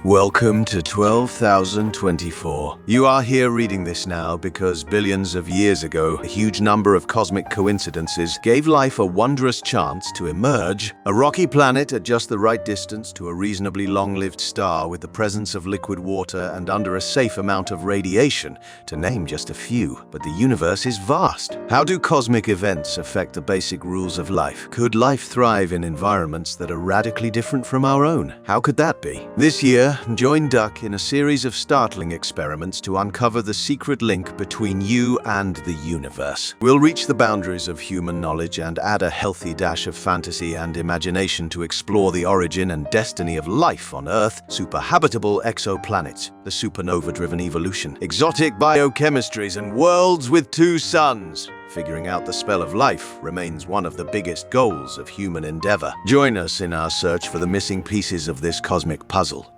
Welcome to 12,024. You are here reading this now because billions of years ago, a huge number of cosmic coincidences gave life a wondrous chance to emerge. A rocky planet at just the right distance to a reasonably long-lived star with the presence of liquid water and under a safe amount of radiation, to name just a few. But the universe is vast. How do cosmic events affect the basic rules of life? Could life thrive in environments that are radically different from our own? How could that be? This year, join Duck in a series of startling experiments to uncover the secret link between you and the universe. We'll reach the boundaries of human knowledge and add a healthy dash of fantasy and imagination to explore the origin and destiny of life on Earth, superhabitable exoplanets, the supernova-driven evolution, exotic biochemistries, and worlds with two suns. Figuring out the spell of life remains one of the biggest goals of human endeavor. Join us in our search for the missing pieces of this cosmic puzzle.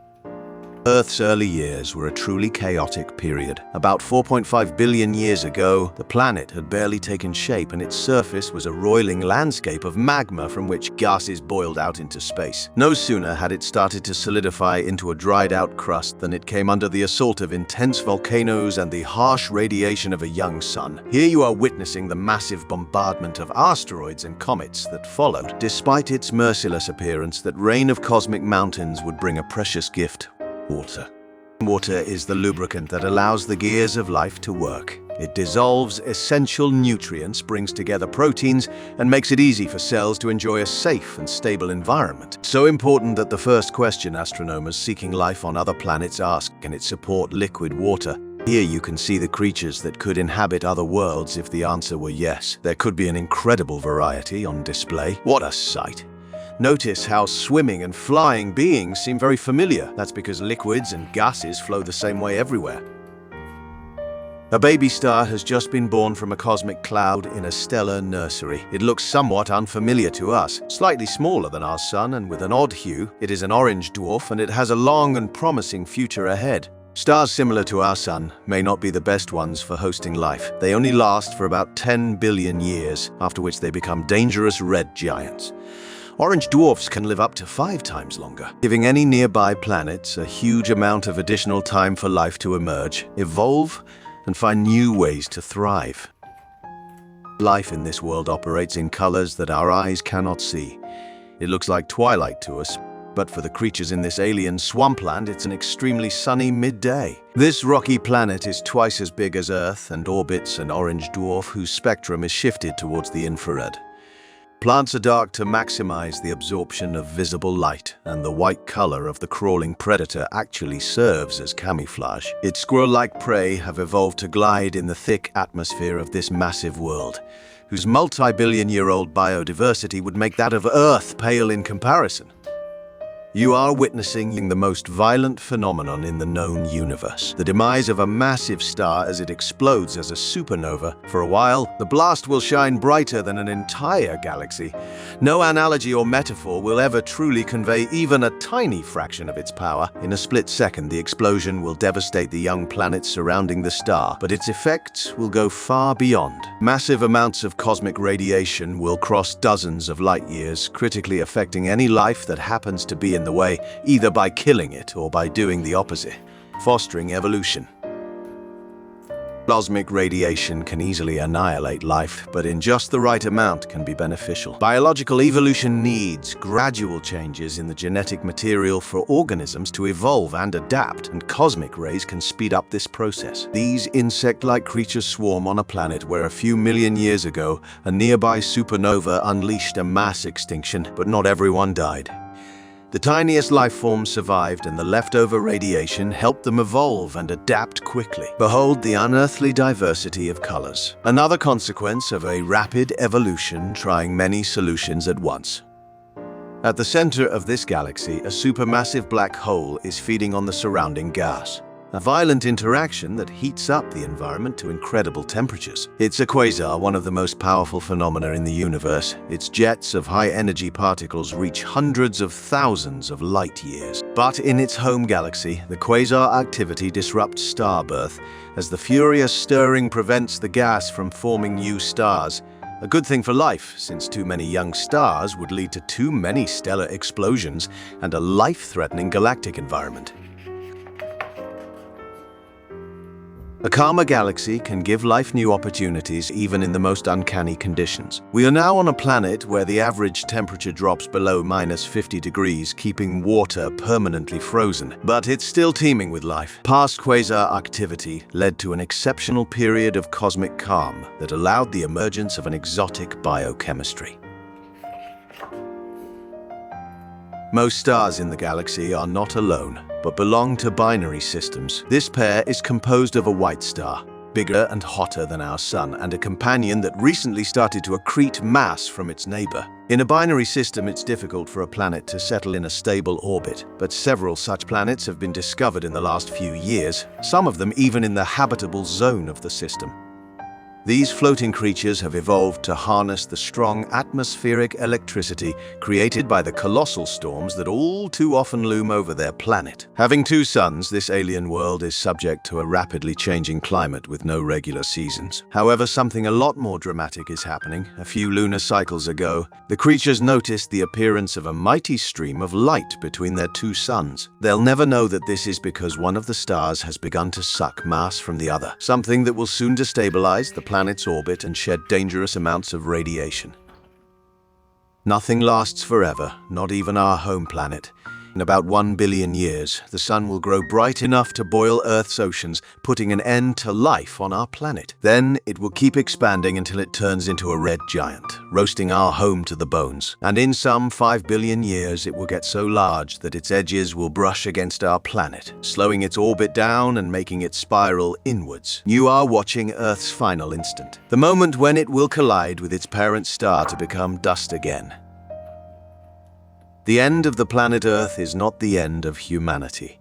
Earth's early years were a truly chaotic period. About 4.5 billion years ago, the planet had barely taken shape and its surface was a roiling landscape of magma from which gases boiled out into space. No sooner had it started to solidify into a dried-out crust than it came under the assault of intense volcanoes and the harsh radiation of a young sun. Here you are witnessing the massive bombardment of asteroids and comets that followed. Despite its merciless appearance, that rain of cosmic mountains would bring a precious gift: water. Water is the lubricant that allows the gears of life to work. It dissolves essential nutrients, brings together proteins, and makes it easy for cells to enjoy a safe and stable environment. So important that the first question astronomers seeking life on other planets ask: can it support liquid water? Here you can see the creatures that could inhabit other worlds if the answer were yes. There could be an incredible variety on display. What a sight! Notice how swimming and flying beings seem very familiar. That's because liquids and gases flow the same way everywhere. A baby star has just been born from a cosmic cloud in a stellar nursery. It looks somewhat unfamiliar to us, slightly smaller than our sun and with an odd hue. It is an orange dwarf and it has a long and promising future ahead. Stars similar to our sun may not be the best ones for hosting life. They only last for about 10 billion years, after which they become dangerous red giants. Orange dwarfs can live up to 5 times longer, giving any nearby planets a huge amount of additional time for life to emerge, evolve, and find new ways to thrive. Life in this world operates in colors that our eyes cannot see. It looks like twilight to us, but for the creatures in this alien swampland, it's an extremely sunny midday. This rocky planet is twice as big as Earth and orbits an orange dwarf whose spectrum is shifted towards the infrared. Plants are dark to maximize the absorption of visible light, and the white color of the crawling predator actually serves as camouflage. Its squirrel-like prey have evolved to glide in the thick atmosphere of this massive world, whose multi-billion-year-old biodiversity would make that of Earth pale in comparison. You are witnessing the most violent phenomenon in the known universe, the demise of a massive star as it explodes as a supernova. For a while, the blast will shine brighter than an entire galaxy. No analogy or metaphor will ever truly convey even a tiny fraction of its power. In a split second, the explosion will devastate the young planets surrounding the star, but its effects will go far beyond. Massive amounts of cosmic radiation will cross dozens of light years, critically affecting any life that happens to be in the way, either by killing it or by doing the opposite, fostering evolution. Cosmic radiation can easily annihilate life, but in just the right amount can be beneficial. Biological evolution needs gradual changes in the genetic material for organisms to evolve and adapt, and cosmic rays can speed up this process. These insect-like creatures swarm on a planet where a few million years ago, a nearby supernova unleashed a mass extinction, but not everyone died. The tiniest life forms survived, and the leftover radiation helped them evolve and adapt quickly. Behold the unearthly diversity of colors. Another consequence of a rapid evolution trying many solutions at once. At the center of this galaxy, a supermassive black hole is feeding on the surrounding gas. A violent interaction that heats up the environment to incredible temperatures. It's a quasar, one of the most powerful phenomena in the universe. Its jets of high-energy particles reach hundreds of thousands of light years. But in its home galaxy, the quasar activity disrupts star birth, as the furious stirring prevents the gas from forming new stars. A good thing for life, since too many young stars would lead to too many stellar explosions and a life-threatening galactic environment. A calmer galaxy can give life new opportunities even in the most uncanny conditions. We are now on a planet where the average temperature drops below -50 degrees, keeping water permanently frozen. But it's still teeming with life. Past quasar activity led to an exceptional period of cosmic calm that allowed the emergence of an exotic biochemistry. Most stars in the galaxy are not alone, but belong to binary systems. This pair is composed of a white star, bigger and hotter than our Sun, and a companion that recently started to accrete mass from its neighbor. In a binary system, it's difficult for a planet to settle in a stable orbit, but several such planets have been discovered in the last few years, some of them even in the habitable zone of the system. These floating creatures have evolved to harness the strong atmospheric electricity created by the colossal storms that all too often loom over their planet. Having two suns, this alien world is subject to a rapidly changing climate with no regular seasons. However, something a lot more dramatic is happening. A few lunar cycles ago, the creatures noticed the appearance of a mighty stream of light between their two suns. They'll never know that this is because one of the stars has begun to suck mass from the other, something that will soon destabilize the planet's orbit and shed dangerous amounts of radiation. Nothing lasts forever, not even our home planet. In about 1 billion years, the sun will grow bright enough to boil Earth's oceans, putting an end to life on our planet. Then it will keep expanding until it turns into a red giant, roasting our home to the bones. And in some 5 billion years, it will get so large that its edges will brush against our planet, slowing its orbit down and making it spiral inwards. You are watching Earth's final instant, the moment when it will collide with its parent star to become dust again. The end of the planet Earth is not the end of humanity.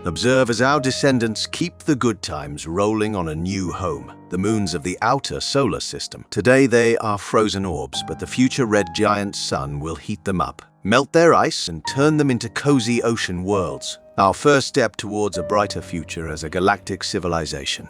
Observe as our descendants keep the good times rolling on a new home, the moons of the outer solar system. Today they are frozen orbs, but the future red giant sun will heat them up, melt their ice, and turn them into cozy ocean worlds. Our first step towards a brighter future as a galactic civilization.